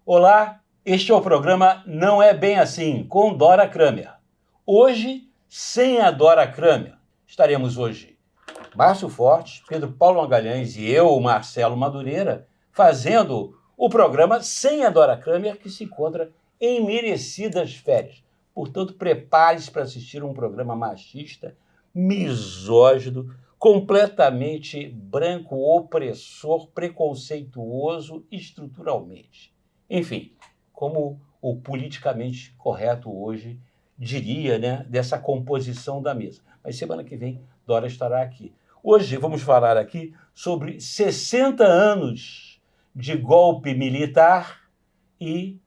Olá, este é o programa Não É Bem Assim, com Dora Kramer. Hoje, sem a Dora Kramer, estaremos hoje Márcio Fortes, Pedro Paulo Magalhães e eu, Marcelo Madureira, fazendo o programa sem a Dora Kramer, que se encontra em merecidas férias. Portanto, prepare-se para assistir um programa machista, misógino, completamente branco, opressor, preconceituoso estruturalmente. Enfim, como o politicamente correto hoje diria, né, dessa composição da mesa. Mas semana que vem, Dora estará aqui. Hoje vamos falar aqui sobre 60 anos de golpe militar e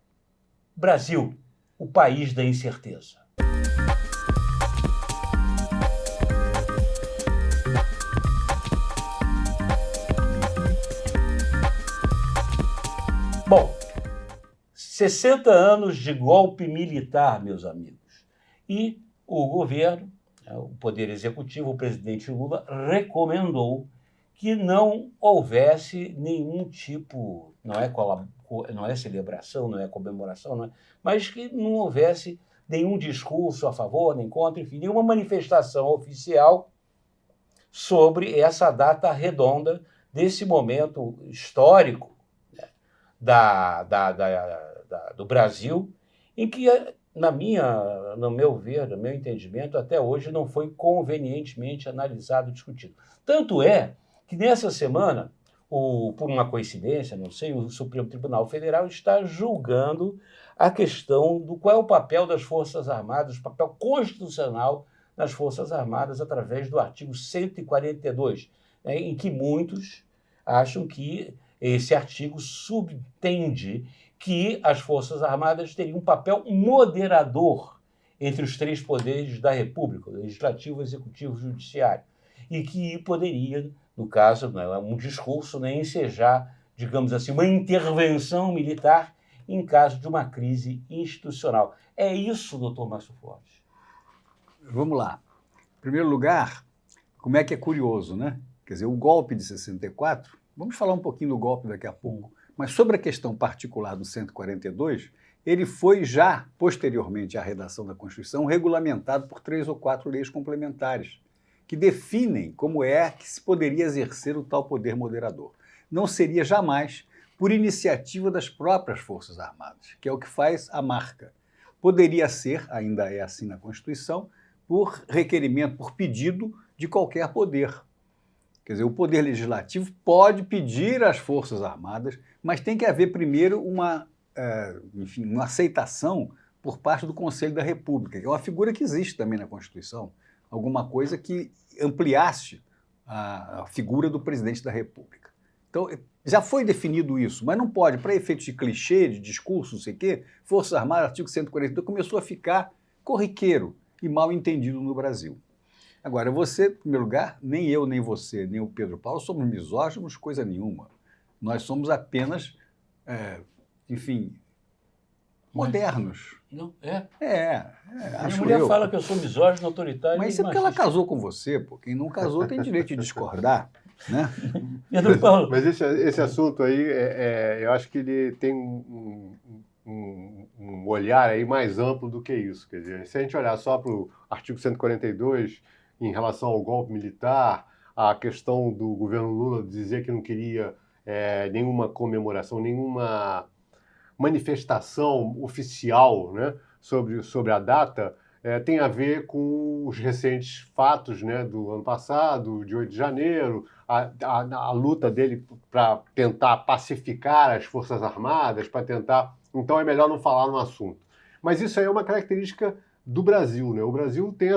Brasil, o país da incerteza. Bom, 60 anos de golpe militar, meus amigos. E o governo, o Poder Executivo, o presidente Lula, recomendou que não houvesse nenhum tipo, não é celebração, não é comemoração, mas que não houvesse nenhum discurso a favor, nem contra, enfim, nenhuma manifestação oficial sobre essa data redonda desse momento histórico, né, do Brasil, em que, no meu ver, no meu entendimento, até hoje não foi convenientemente analisado e discutido. Tanto é que nessa semana, por uma coincidência, não sei, o Supremo Tribunal Federal está julgando a questão do qual é o papel das Forças Armadas, o papel constitucional das Forças Armadas através do artigo 142, né, em que muitos acham que esse artigo subtende que as Forças Armadas teriam um papel moderador entre os três poderes da República, legislativo, executivo e judiciário, e que poderia, no caso, um discurso, ensejar, digamos assim, uma intervenção militar em caso de uma crise institucional. É isso, doutor Márcio Fortes. Vamos lá. Em primeiro lugar, como é que é curioso, né? Quer dizer, o golpe de 64, vamos falar um pouquinho do golpe daqui a pouco, mas sobre a questão particular do 142, ele foi já, posteriormente à redação da Constituição, regulamentado por 3 ou 4 leis complementares, que definem como é que se poderia exercer o tal poder moderador. Não seria jamais por iniciativa das próprias Forças Armadas, que é o que faz a marca. Poderia ser, ainda é assim na Constituição, por requerimento, por pedido de qualquer poder. Quer dizer, o Poder Legislativo pode pedir às Forças Armadas, mas tem que haver primeiro uma aceitação por parte do Conselho da República, que é uma figura que existe também na Constituição, alguma coisa que ampliasse a figura do Presidente da República. Então, já foi definido isso, mas não pode, para efeitos de clichê, de discurso, não sei o quê, Forças Armadas, artigo 142, começou a ficar corriqueiro e mal entendido no Brasil. Agora, você, em primeiro lugar, nem eu, nem você, nem o Pedro Paulo somos misóginos, coisa nenhuma. Nós somos apenas, modernos. Não, é? Acho Minha mulher eu. fala que eu sou misógino, autoritário. Mas isso é porque ela casou com você, pô. Quem não casou tem direito de discordar, né? Pedro Paulo. Mas esse assunto aí, eu acho que ele tem um olhar aí mais amplo do que isso. Quer dizer, se a gente olhar só para o artigo 142, em relação ao golpe militar, a questão do governo Lula dizer que não queria nenhuma comemoração, nenhuma manifestação oficial, né, sobre a data, tem a ver com os recentes fatos, né, do ano passado, de 8 de janeiro, a luta dele para tentar pacificar as Forças Armadas, para tentar... Então é melhor não falar no assunto. Mas isso aí é uma característica do Brasil, né? O Brasil tem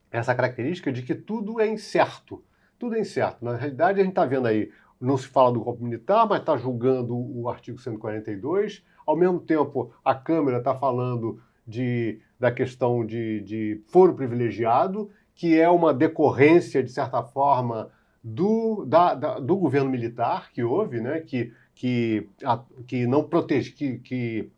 essa característica de que tudo é incerto. Tudo é incerto. Na realidade, a gente está vendo aí, não se fala do golpe militar, mas está julgando o artigo 142. Ao mesmo tempo, a Câmara está falando da questão de foro privilegiado, que é uma decorrência, de certa forma, do governo militar que houve, né? Que não protege, que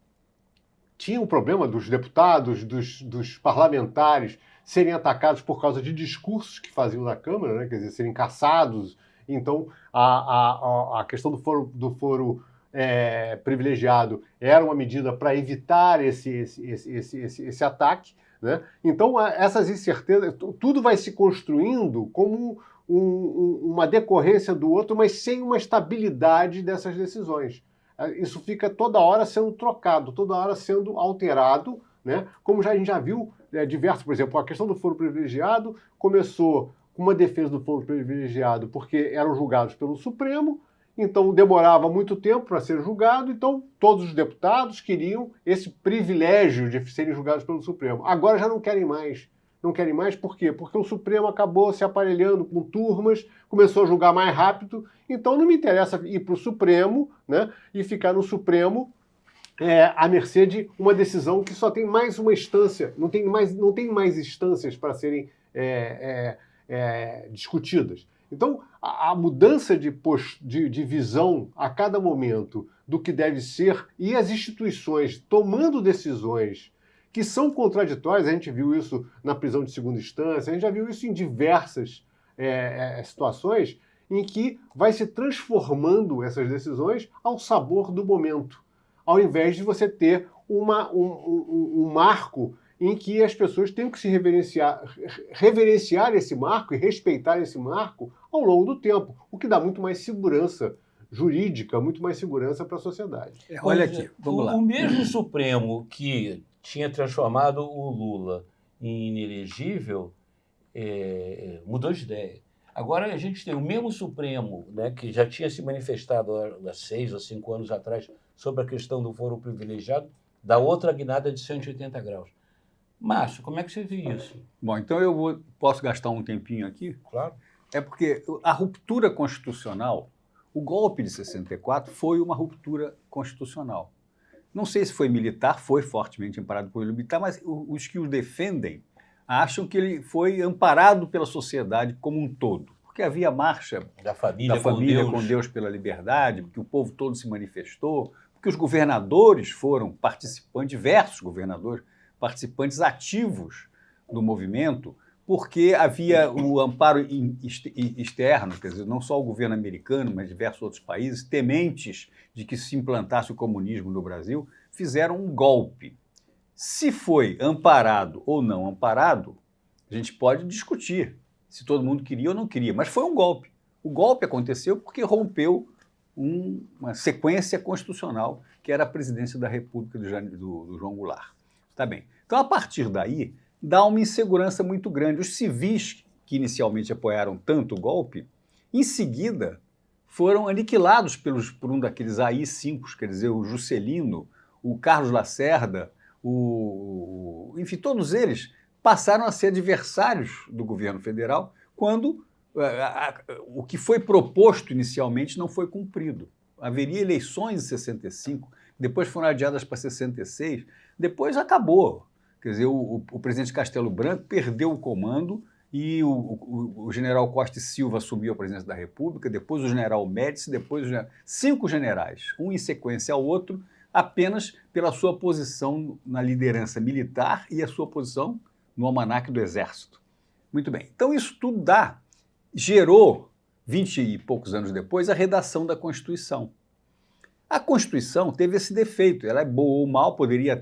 tinha um problema dos deputados, dos parlamentares serem atacados por causa de discursos que faziam na Câmara, né? Quer dizer, serem caçados. Então, a questão do foro privilegiado era uma medida para evitar esse ataque, né? Então, essas incertezas, tudo vai se construindo como uma decorrência do outro, mas sem uma estabilidade dessas decisões. Isso fica toda hora sendo trocado, toda hora sendo alterado, né? Como a gente já viu diversos, por exemplo, a questão do foro privilegiado começou com uma defesa do foro privilegiado porque eram julgados pelo Supremo, então demorava muito tempo para ser julgado, então todos os deputados queriam esse privilégio de serem julgados pelo Supremo. Agora já não querem mais. Não querem mais por quê? Porque o Supremo acabou se aparelhando com turmas, começou a julgar mais rápido, então não me interessa ir para o Supremo, né, e ficar no Supremo à mercê de uma decisão que só tem mais uma instância, não tem mais instâncias para serem discutidas. Então, a mudança de visão a cada momento do que deve ser e as instituições tomando decisões que são contraditórias, a gente viu isso na prisão de segunda instância, a gente já viu isso em diversas situações em que vai se transformando essas decisões ao sabor do momento, ao invés de você ter um marco em que as pessoas têm que se reverenciar esse marco e respeitar esse marco ao longo do tempo, o que dá muito mais segurança jurídica, muito mais segurança para a sociedade. Olha aqui, vamos lá. O mesmo Supremo que tinha transformado o Lula em inelegível mudou de ideia. Agora a gente tem o mesmo Supremo, né, que já tinha se manifestado há 6 ou 5 anos atrás sobre a questão do foro privilegiado, da outra guinada de 180 graus. Márcio, como é que você vê isso? Bom, então posso gastar um tempinho aqui? Claro. É porque a ruptura constitucional, o golpe de 64 foi uma ruptura constitucional. Não sei se foi militar, foi fortemente amparado por militar, mas os que o defendem acham que ele foi amparado pela sociedade como um todo. Porque havia marcha da família com Deus pela liberdade, porque o povo todo se manifestou, porque os governadores foram participantes, diversos governadores, participantes ativos do movimento, porque havia o amparo externo, quer dizer, não só o governo americano, mas diversos outros países, tementes de que se implantasse o comunismo no Brasil, fizeram um golpe. Se foi amparado ou não amparado, a gente pode discutir se todo mundo queria ou não queria, mas foi um golpe. O golpe aconteceu porque rompeu uma sequência constitucional, que era a presidência da República do João Goulart. Tá bem. Então, a partir daí, dá uma insegurança muito grande. Os civis, que inicialmente apoiaram tanto o golpe, em seguida foram aniquilados por um daqueles AI-5, quer dizer, o Juscelino, o Carlos Lacerda, enfim, todos eles passaram a ser adversários do governo federal quando o que foi proposto inicialmente não foi cumprido. Haveria eleições em 65, depois foram adiadas para 66, depois acabou. Quer dizer, o presidente Castelo Branco perdeu o comando e o general Costa e Silva assumiu a presidência da República, depois o general Médici, depois 5 generais, um em sequência ao outro, apenas pela sua posição na liderança militar e a sua posição no almanaque do Exército. Muito bem. Então isso tudo gerou, 20 e poucos anos depois, a redação da Constituição. A Constituição teve esse defeito, ela é boa ou mal, poderia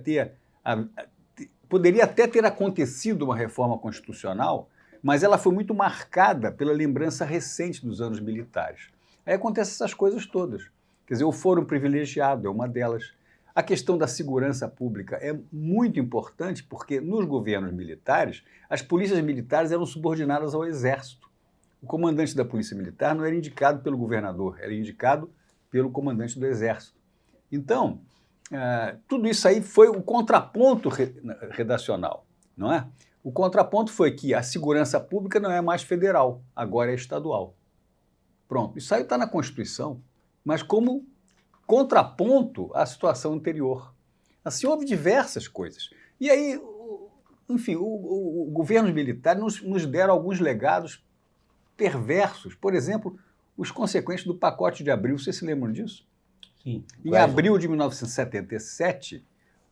até ter acontecido uma reforma constitucional, mas ela foi muito marcada pela lembrança recente dos anos militares. Aí acontecem essas coisas todas. Quer dizer, o foro privilegiado é uma delas. A questão da segurança pública é muito importante porque nos governos militares, as polícias militares eram subordinadas ao Exército. O comandante da Polícia Militar não era indicado pelo governador, era indicado pelo comandante do Exército. Então, tudo isso aí foi o contraponto redacional, não é? O contraponto foi que a segurança pública não é mais federal, agora é estadual. Pronto, isso aí está na Constituição, mas como contraponto à situação anterior. Assim, houve diversas coisas. E aí, enfim, o governo militar nos deram alguns legados perversos. Por exemplo, os consequentes do pacote de abril. Vocês se lembram disso? Sim. Em abril de 1977,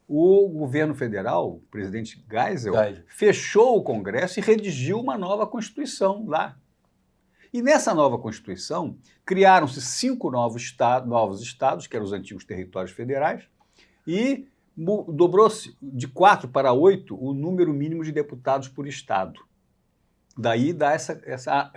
o governo federal, o presidente Geisel, fechou o Congresso e redigiu uma nova Constituição lá. E nessa nova Constituição, criaram-se 5 novos estados, que eram os antigos territórios federais, e dobrou-se de 4 para 8 o número mínimo de deputados por estado. Daí dá essa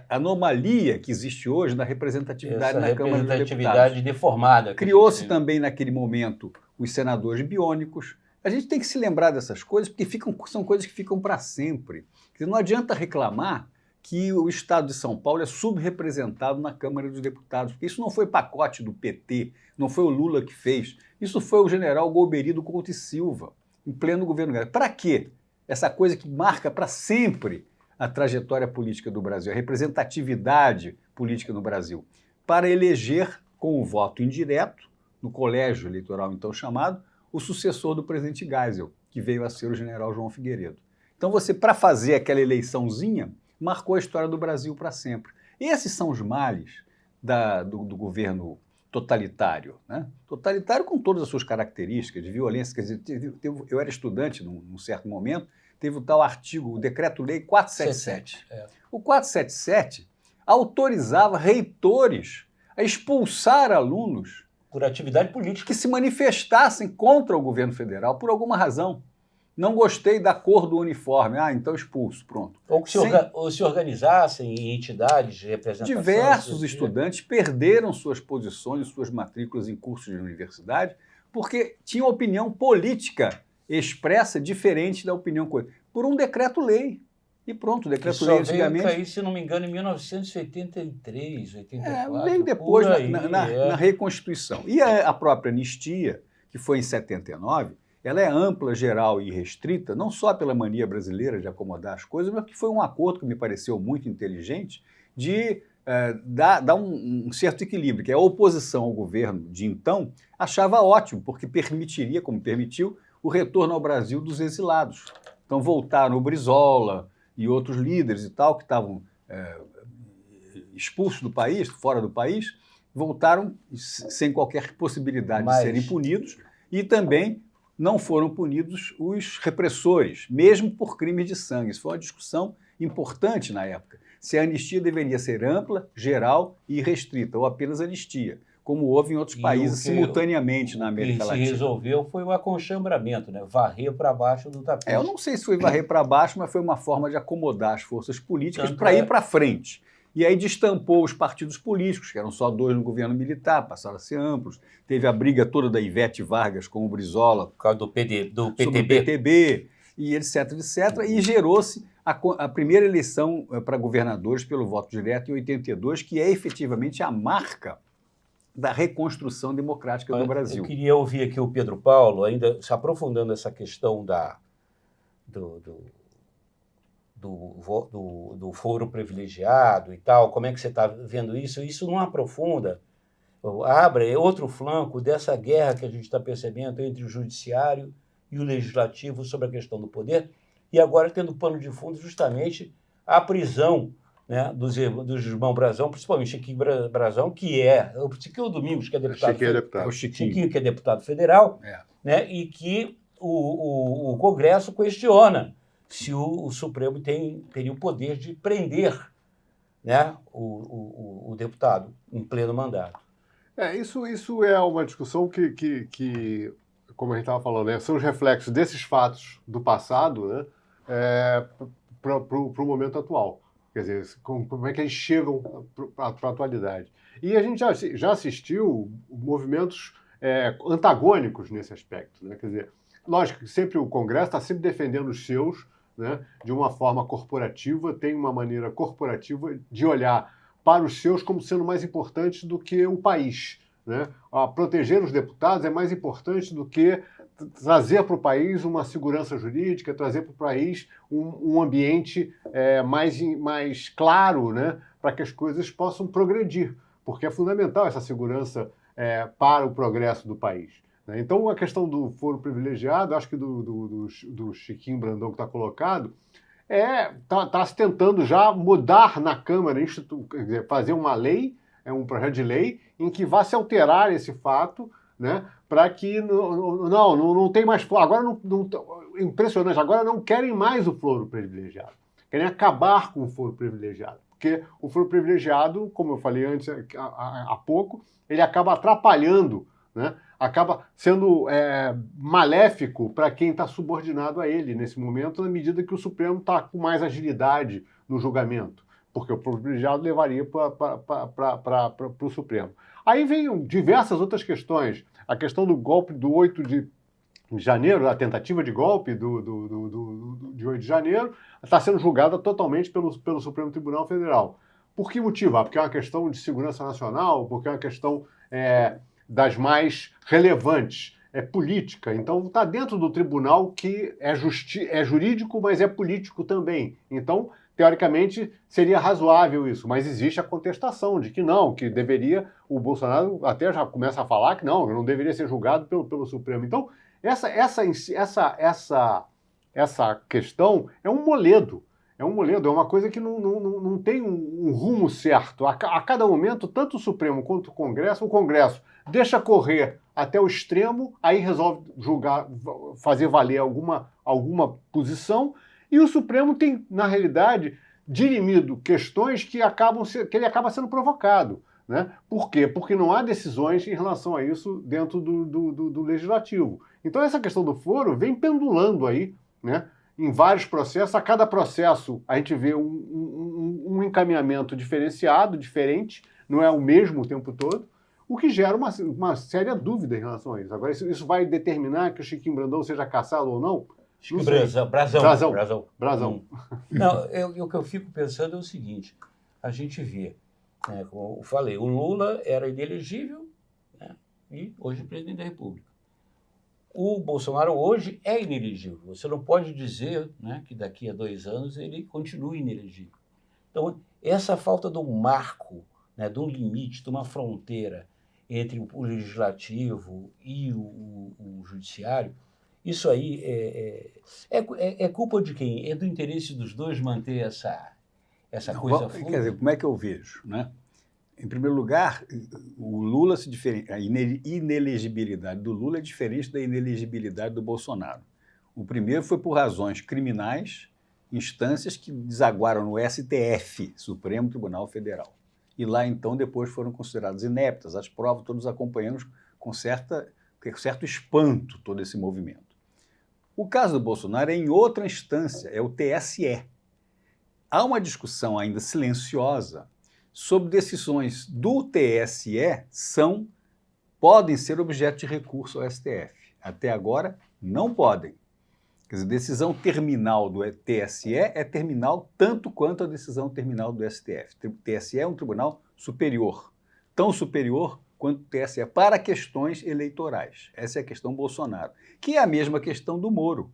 anomalia que existe hoje na representatividade na Câmara dos Deputados. Representatividade deformada. Criou-se também, naquele momento, os senadores biônicos. A gente tem que se lembrar dessas coisas, porque são coisas que ficam para sempre. Quer dizer, não adianta reclamar que o Estado de São Paulo é subrepresentado na Câmara dos Deputados, porque isso não foi pacote do PT, não foi o Lula que fez, isso foi o general Golbery Couto e Silva, em pleno governo. Para quê? Essa coisa que marca para sempre a trajetória política do Brasil, a representatividade política no Brasil, para eleger com o voto indireto, no colégio eleitoral então chamado, o sucessor do presidente Geisel, que veio a ser o general João Figueiredo. Então você, para fazer aquela eleiçãozinha, marcou a história do Brasil para sempre. Esses são os males do governo totalitário, né? Totalitário com todas as suas características de violência. Quer dizer, eu era estudante num certo momento, teve o tal artigo, o Decreto-Lei 477. O 477 autorizava reitores a expulsar alunos por atividade política que se manifestassem contra o governo federal por alguma razão. Não gostei da cor do uniforme, então expulso, pronto. Ou que se organizassem em entidades de representação. Diversos estudantes perderam suas posições, suas matrículas em cursos de universidade, porque tinham opinião política expressa diferente da opinião por um decreto-lei. E pronto, o decreto-lei antigamente... Veio cair, se não me engano, em 1983, 84. Veio depois na Reconstituição. E a própria anistia, que foi em 79, ela é ampla, geral e restrita, não só pela mania brasileira de acomodar as coisas, mas que foi um acordo que me pareceu muito inteligente de dar um certo equilíbrio, que a oposição ao governo de então achava ótimo, porque permitiria, como permitiu, o retorno ao Brasil dos exilados. Então voltaram o Brizola e outros líderes e tal, que estavam expulsos do país, fora do país, voltaram sem qualquer possibilidade de serem punidos e também não foram punidos os repressores, mesmo por crimes de sangue. Isso foi uma discussão importante na época. Se a anistia deveria ser ampla, geral e restrita, ou apenas anistia, como houve em outros países simultaneamente na América Latina. O que se resolveu foi o aconchambramento, né? Varrer para baixo do tapete. Eu não sei se foi varrer para baixo, mas foi uma forma de acomodar as forças políticas para ir para frente. E aí destampou os partidos políticos, que eram só 2 no governo militar, passaram a ser amplos. Teve a briga toda da Ivete Vargas com o Brizola. Por causa do PTB. Sobre o PTB, e etc, etc. E gerou-se a primeira eleição para governadores pelo voto direto em 82, que é efetivamente a marca da reconstrução democrática do Brasil. Eu queria ouvir aqui o Pedro Paulo, ainda se aprofundando essa questão do foro privilegiado e tal, como é que você está vendo isso? Isso não aprofunda, abre outro flanco dessa guerra que a gente está percebendo entre o judiciário e o legislativo sobre a questão do poder, e agora tendo pano de fundo justamente a prisão, né, dos irmãos Brazão, principalmente Chiquinho Brazão, que é o Chiquinho Domingos, que é deputado federal, Chiquinho, que é deputado federal, né, e que o Congresso questiona se o Supremo teria o poder de prender, né, o deputado em pleno mandato. Isso é uma discussão que como a gente estava falando, né, são os reflexos desses fatos do passado, né, para o momento atual. Quer dizer, como é que eles chegam para a atualidade. E a gente já assistiu movimentos antagônicos nesse aspecto, né? Quer dizer, lógico que sempre o Congresso está sempre defendendo os seus, né, de uma forma corporativa, tem uma maneira corporativa de olhar para os seus como sendo mais importantes do que o país, né? Proteger os deputados é mais importante do que trazer para o país uma segurança jurídica, trazer para o país um ambiente mais claro, né, para que as coisas possam progredir, porque é fundamental essa segurança para o progresso do país. Né? Então, a questão do foro privilegiado, acho que do Chiquinho Brandão que está colocado, está se tentando já mudar na Câmara, quer dizer, fazer uma lei, um projeto de lei, em que vá se alterar esse fato, né, para que não tem mais foro. Agora, impressionante, agora não querem mais o foro privilegiado. Querem acabar com o foro privilegiado. Porque o foro privilegiado, como eu falei antes há pouco, ele acaba atrapalhando, né? Acaba sendo maléfico para quem está subordinado a ele nesse momento, na medida que o Supremo está com mais agilidade no julgamento, porque o foro privilegiado levaria para o Supremo. Aí vem diversas outras questões. A questão do golpe do 8 de janeiro, a tentativa de golpe de 8 de janeiro, está sendo julgada totalmente pelo Supremo Tribunal Federal. Por que motivo? Porque é uma questão de segurança nacional, porque é uma questão das mais relevantes, é política. Então está dentro do tribunal que é jurídico, mas é político também. Então, teoricamente, seria razoável isso, mas existe a contestação de que não, que deveria, o Bolsonaro até já começa a falar que não deveria ser julgado pelo Supremo. Então, essa questão é um moledo. É uma coisa que não tem um rumo certo. A cada momento, tanto o Supremo quanto o Congresso deixa correr até o extremo, aí resolve julgar, fazer valer alguma posição, e o Supremo tem, na realidade, dirimido questões que ele acaba sendo provocado. Né? Por quê? Porque não há decisões em relação a isso dentro do Legislativo. Então essa questão do foro vem pendulando aí, né? Em vários processos. A cada processo a gente vê um encaminhamento diferenciado, diferente, não é o mesmo o tempo todo, o que gera uma séria dúvida em relação a isso. Agora, isso vai determinar que o Chiquinho Brandão seja caçado ou não? Brasão. Não, o que eu fico pensando é o seguinte, a gente vê, né, como eu falei, o Lula era inelegível, né, e hoje é presidente da República. O Bolsonaro hoje é inelegível. Você não pode dizer, né, que daqui a 2 anos ele continue inelegível. Então, essa falta de um marco, né, de um limite, de uma fronteira entre o legislativo e o judiciário, isso aí é culpa de quem? É do interesse dos dois manter essa coisa fluida? Quer dizer, como é que eu vejo, né? Em primeiro lugar, o Lula a inelegibilidade do Lula é diferente da inelegibilidade do Bolsonaro. O primeiro foi por razões criminais, instâncias que desaguaram no STF, Supremo Tribunal Federal. E lá, então, depois foram consideradas ineptas. As provas, todos acompanhamos com certo espanto todo esse movimento. O caso do Bolsonaro é em outra instância, é o TSE. Há uma discussão ainda silenciosa sobre decisões do TSE podem ser objeto de recurso ao STF. Até agora, não podem. Quer dizer, decisão terminal do TSE é terminal tanto quanto a decisão terminal do STF. O TSE é um tribunal superior, tão superior quanto o TSE, para questões eleitorais. Essa é a questão Bolsonaro, que é a mesma questão do Moro.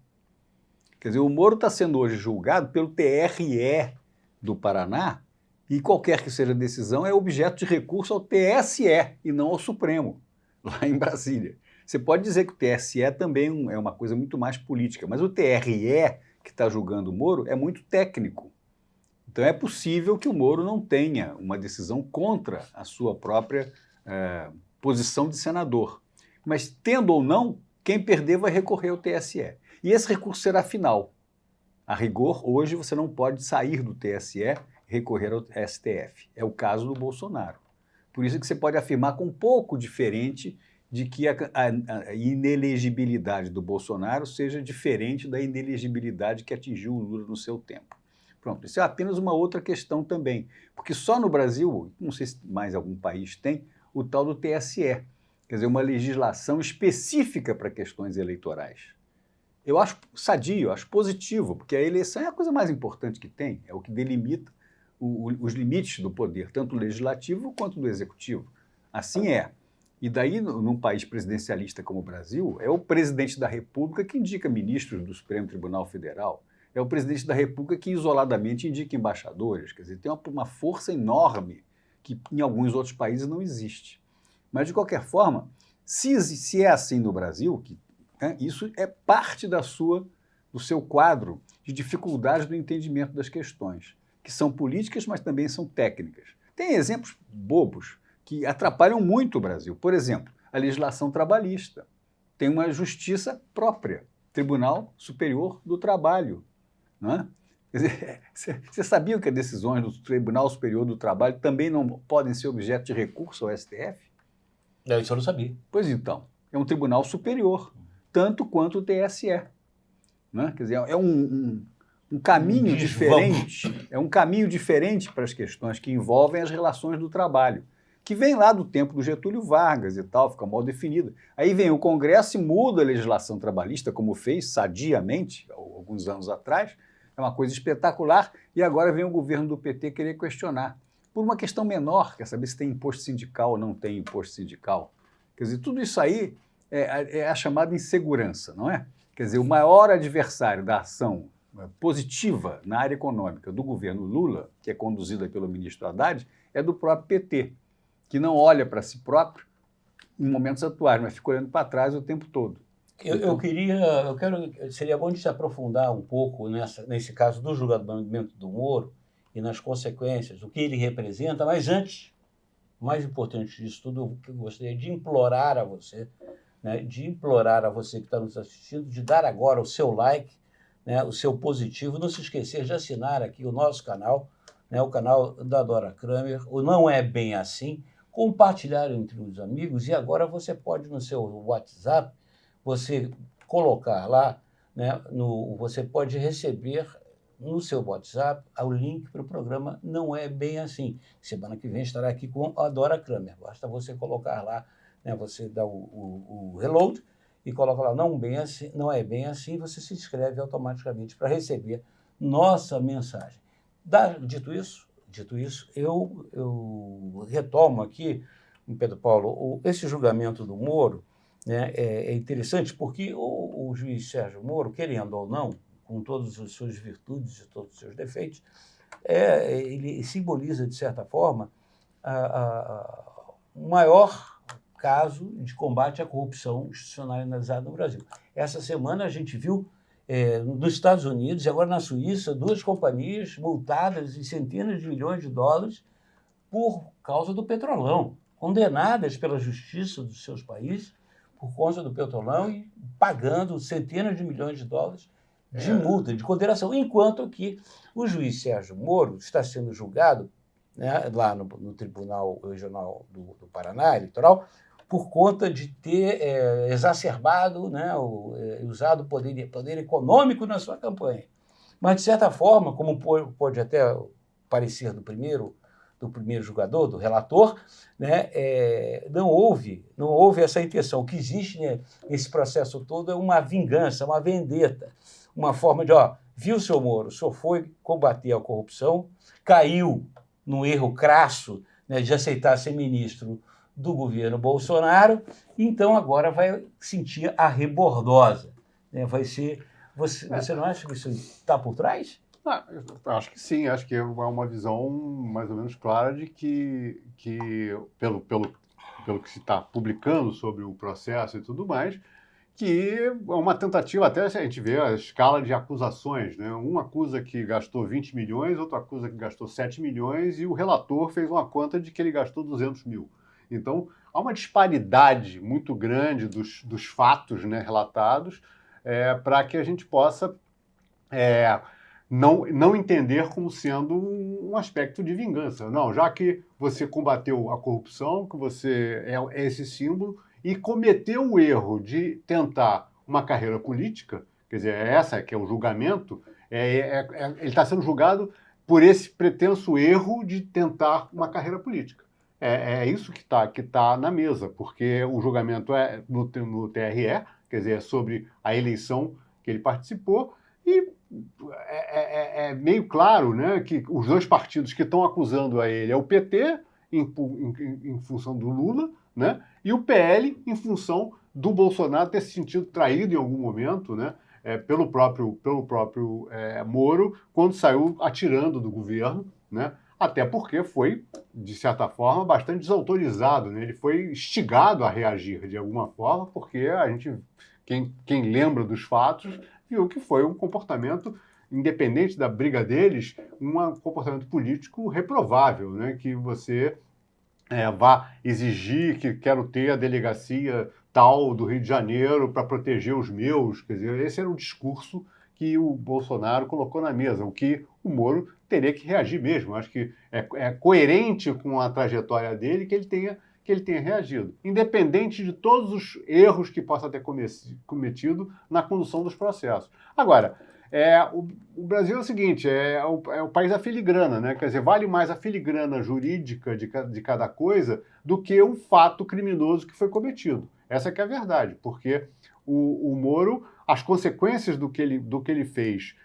Quer dizer, o Moro está sendo hoje julgado pelo TRE do Paraná, e qualquer que seja a decisão é objeto de recurso ao TSE e não ao Supremo, lá em Brasília. Você pode dizer que o TSE também é uma coisa muito mais política, mas o TRE, que está julgando o Moro, é muito técnico. Então é possível que o Moro não tenha uma decisão contra a sua própria posição de senador. Mas tendo ou não, quem perder vai recorrer ao TSE. E esse recurso será final. A rigor, hoje você não pode sair do TSE e recorrer ao STF. É o caso do Bolsonaro. Por isso que você pode afirmar com um pouco diferente de que a inelegibilidade do Bolsonaro seja diferente da inelegibilidade que atingiu o Lula no seu tempo. Pronto, isso é apenas uma outra questão também, porque só no Brasil, não sei se mais algum país tem, o tal do TSE, quer dizer, uma legislação específica para questões eleitorais. Eu acho sadio, eu acho positivo, porque a eleição é a coisa mais importante que tem, é o que delimita os limites do poder, tanto do legislativo quanto do executivo. Assim é. E daí, num país presidencialista como o Brasil, é o presidente da República que indica ministros do Supremo Tribunal Federal, é o presidente da República que isoladamente indica embaixadores, quer dizer, tem uma força enorme que em alguns outros países não existe. Mas, de qualquer forma, se é assim no Brasil, isso é parte do seu quadro de dificuldades do entendimento das questões, que são políticas, mas também são técnicas. Tem exemplos bobos que atrapalham muito o Brasil. Por exemplo, a legislação trabalhista. Tem uma justiça própria, Tribunal Superior do Trabalho. Não é? Quer dizer, você sabia que as decisões do Tribunal Superior do Trabalho também não podem ser objeto de recurso ao STF? Isso eu não sabia. Pois então, é um tribunal superior, tanto quanto o TSE. Né? Quer dizer, é um caminho diferente, é um caminho diferente para as questões que envolvem as relações do trabalho, que vem lá do tempo do Getúlio Vargas e tal, fica mal definida. Aí vem o Congresso e muda a legislação trabalhista, como fez sadiamente, alguns anos atrás, é uma coisa espetacular, e agora vem o governo do PT querer questionar. Por uma questão menor, quer saber se tem imposto sindical ou não tem imposto sindical. Quer dizer, tudo isso aí é a chamada insegurança, não é? Quer dizer, o maior adversário da ação positiva na área econômica do governo Lula, que é conduzida pelo ministro Haddad, é do próprio PT, que não olha para si próprio em momentos atuais, mas fica olhando para trás o tempo todo. Seria bom de se aprofundar um pouco nesse caso do julgamento do Moro e nas consequências, do que ele representa, mas antes, o mais importante disso tudo, eu gostaria de implorar a você, né, que está nos assistindo, de dar agora o seu like, né, o seu positivo, não se esquecer de assinar aqui o nosso canal, né, o canal da Dora Kramer, o Não É Bem Assim, compartilhar entre os amigos, e agora você pode no seu WhatsApp, você colocar lá, né, você pode receber no seu WhatsApp o link para o programa Não É Bem Assim. Semana que vem estará aqui com a Dora Kramer. Basta você colocar lá, né, você dá o reload e coloca lá Não É Bem Assim, você se inscreve automaticamente para receber nossa mensagem. Dito isso, eu retomo aqui, Pedro Paulo, esse julgamento do Moro, né, é interessante porque o juiz Sérgio Moro, querendo ou não, com todas as suas virtudes e todos os seus defeitos, ele simboliza, de certa forma, o maior caso de combate à corrupção institucionalizada no Brasil. Essa semana a gente viu nos Estados Unidos e agora na Suíça 2 companhias multadas em centenas de milhões de dólares por causa do petrolão, condenadas pela justiça dos seus países por conta do petrolão e pagando centenas de milhões de dólares de multa, de condenação, enquanto que o juiz Sérgio Moro está sendo julgado, né, lá no Tribunal Regional do Paraná, eleitoral, por conta de ter exacerbado, né, usado o poder econômico na sua campanha. Mas, de certa forma, como pode até parecer do primeiro julgador, do relator, né, não houve essa intenção. O que existe, né, nesse processo todo é uma vingança, uma vendetta, uma forma de, viu, seu Moro, o senhor foi combater a corrupção, caiu no erro crasso, né, de aceitar ser ministro do governo Bolsonaro, então agora vai sentir a rebordosa. Né? Vai ser. Você não acha que isso está por trás? Acho que sim, acho que é uma visão mais ou menos clara de que pelo que se está publicando sobre o processo e tudo mais, que é uma tentativa, até a gente vê a escala de acusações, né? Um acusa que gastou 20 milhões, outro acusa que gastou 7 milhões e o relator fez uma conta de que ele gastou 200 mil. Então, há uma disparidade muito grande dos fatos, né, relatados, para que a gente possa não entender como sendo um aspecto de vingança. Não, já que você combateu a corrupção, que você é esse símbolo, e cometeu o erro de tentar uma carreira política, quer dizer, essa que é o julgamento, ele está sendo julgado por esse pretenso erro de tentar uma carreira política. É isso que tá na mesa, porque o julgamento é no TRE, quer dizer, é sobre a eleição que ele participou, e é meio claro, né, que os 2 partidos que estão acusando a ele é o PT, em função do Lula, né, e o PL, em função do Bolsonaro ter se sentido traído em algum momento, né, pelo próprio Moro, quando saiu atirando do governo, né, até porque foi, de certa forma, bastante desautorizado, né? Ele foi instigado a reagir de alguma forma, porque quem lembra dos fatos, viu que foi um comportamento, independente da briga deles, um comportamento político reprovável, né? Que você vá exigir que quero ter a delegacia tal do Rio de Janeiro para proteger os meus. Quer dizer, esse era um discurso que o Bolsonaro colocou na mesa, o que o Moro teria que reagir mesmo. Acho que é coerente com a trajetória dele que ele tenha reagido, independente de todos os erros que possa ter cometido na condução dos processos. Agora, o Brasil é o seguinte, é o país da filigrana, né? Quer dizer, vale mais a filigrana jurídica de cada coisa do que o fato criminoso que foi cometido. Essa que é a verdade, porque o Moro, as consequências do que ele fez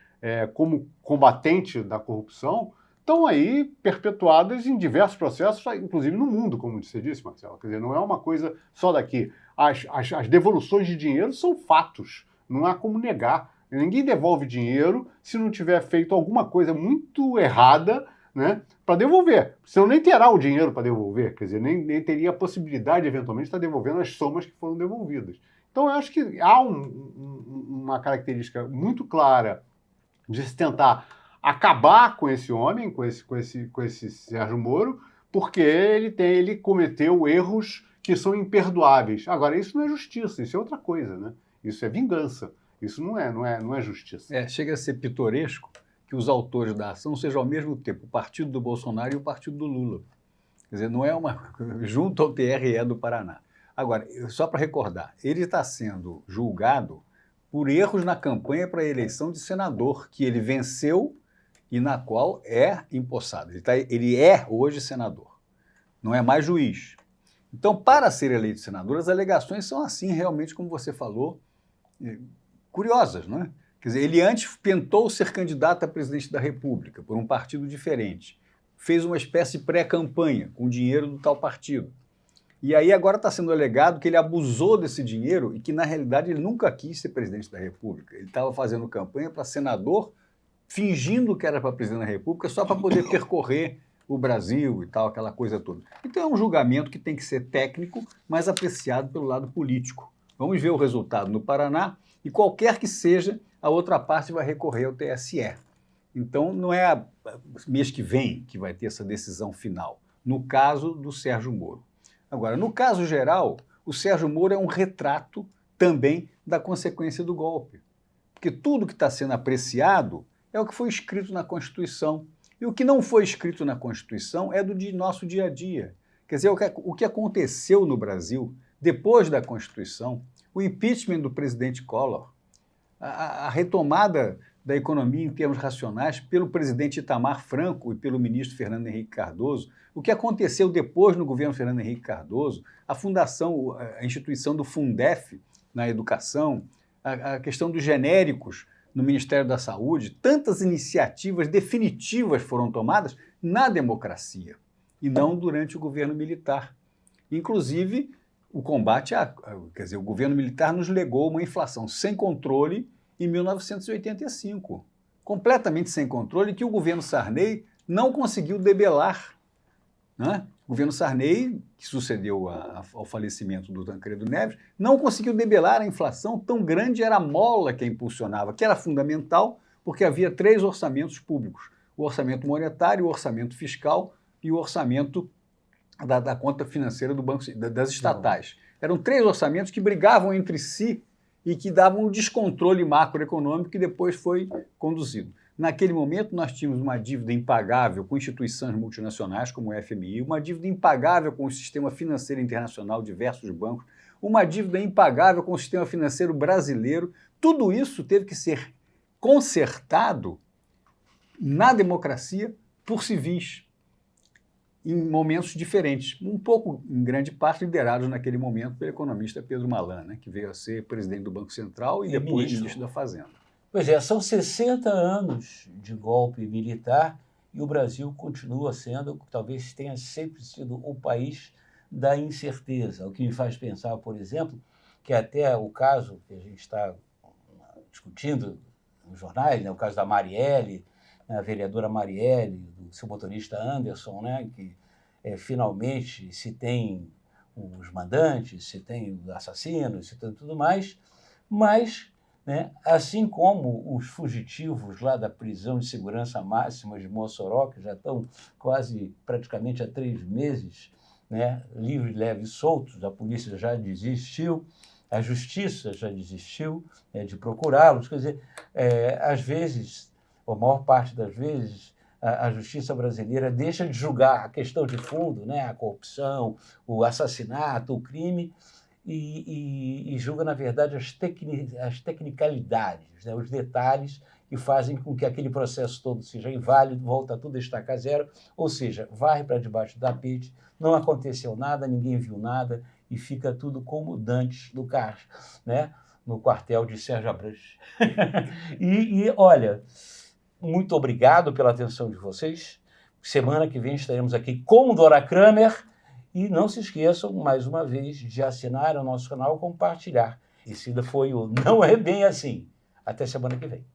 como combatente da corrupção estão aí perpetuadas em diversos processos, inclusive no mundo, como você disse, Marcelo. Quer dizer, não é uma coisa só daqui. As devoluções de dinheiro são fatos, não há como negar. Ninguém devolve dinheiro se não tiver feito alguma coisa muito errada, né, para devolver. Senão nem terá o dinheiro para devolver, quer dizer, nem teria a possibilidade, eventualmente, de estar devolvendo as somas que foram devolvidas. Então, eu acho que há uma característica muito clara de se tentar acabar com esse homem, com esse Sérgio Moro, porque ele cometeu erros que são imperdoáveis. Agora, isso não é justiça, isso é outra coisa, né? Isso é vingança. Isso não é justiça. Chega a ser pitoresco que os autores da ação sejam ao mesmo tempo o partido do Bolsonaro e o partido do Lula. Quer dizer, não é junto ao TRE do Paraná. Agora, só para recordar, ele está sendo julgado por erros na campanha para a eleição de senador, que ele venceu e na qual é empossado. Ele é hoje senador, não é mais juiz. Então, para ser eleito senador, as alegações são assim, realmente, como você falou, curiosas, não é? Quer dizer, ele antes tentou ser candidato a presidente da República por um partido diferente, fez uma espécie de pré-campanha com dinheiro do tal partido. E aí agora está sendo alegado que ele abusou desse dinheiro e que, na realidade, ele nunca quis ser presidente da República. Ele estava fazendo campanha para senador, fingindo que era para presidente da República, só para poder percorrer o Brasil e tal, aquela coisa toda. Então é um julgamento que tem que ser técnico, mas apreciado pelo lado político. Vamos ver o resultado no Paraná e qualquer que seja, a outra parte vai recorrer ao TSE. Então não é mês que vem que vai ter essa decisão final, no caso do Sérgio Moro. Agora, no caso geral, o Sérgio Moro é um retrato também da consequência do golpe. Porque tudo que está sendo apreciado é o que foi escrito na Constituição. E o que não foi escrito na Constituição é do nosso dia a dia. Quer dizer, o que aconteceu no Brasil depois da Constituição, o impeachment do presidente Collor, a retomada da economia em termos racionais pelo presidente Itamar Franco e pelo ministro Fernando Henrique Cardoso, o que aconteceu depois no governo Fernando Henrique Cardoso, a instituição do Fundef na educação, a questão dos genéricos no Ministério da Saúde, tantas iniciativas definitivas foram tomadas na democracia e não durante o governo militar. Inclusive, o combate o governo militar nos legou uma inflação sem controle em 1985, completamente sem controle, que o governo Sarney não conseguiu debelar. Né? O governo Sarney, que sucedeu ao falecimento do Tancredo Neves, não conseguiu debelar a inflação, tão grande era a mola que a impulsionava, que era fundamental, porque havia 3 orçamentos públicos: o orçamento monetário, o orçamento fiscal e o orçamento da conta financeira do banco, das estatais. Eram 3 orçamentos que brigavam entre si e que davam um descontrole macroeconômico que depois foi conduzido. Naquele momento, nós tínhamos uma dívida impagável com instituições multinacionais como o FMI, uma dívida impagável com o sistema financeiro internacional, diversos bancos, uma dívida impagável com o sistema financeiro brasileiro. Tudo isso teve que ser consertado na democracia por civis, em momentos diferentes, um pouco, em grande parte, liderados naquele momento pelo economista Pedro Malan, né, que veio a ser presidente do Banco Central e depois ministro da Fazenda. Pois é, são 60 anos de golpe militar e o Brasil continua sendo, talvez tenha sempre sido o país da incerteza. O que me faz pensar, por exemplo, que até o caso que a gente está discutindo nos jornais, né, o caso da Marielle, a vereadora Marielle, do seu motorista Anderson, né, que finalmente se tem os mandantes, se tem os assassinos, se tem tudo mais, mas, né, assim como os fugitivos lá da prisão de segurança máxima de Mossoró, que já estão praticamente há 3 meses, né, livres, leves e soltos, a polícia já desistiu, A justiça já desistiu, né, de procurá-los. Quer dizer, às vezes, ou a maior parte das vezes, a justiça brasileira deixa de julgar a questão de fundo, né, a corrupção, o assassinato, o crime, e julga, na verdade, as tecnicalidades, né, os detalhes que fazem com que aquele processo todo seja inválido, volta tudo a estaca zero, ou seja, varre para debaixo do tapete, não aconteceu nada, ninguém viu nada, e fica tudo como dantes do caixa, né, no quartel de Sérgio Abrantes. Olha, muito obrigado pela atenção de vocês. Semana que vem estaremos aqui com Dora Kramer. E não se esqueçam, mais uma vez, de assinar o nosso canal e compartilhar. Esse foi o Não É Bem Assim. Até semana que vem.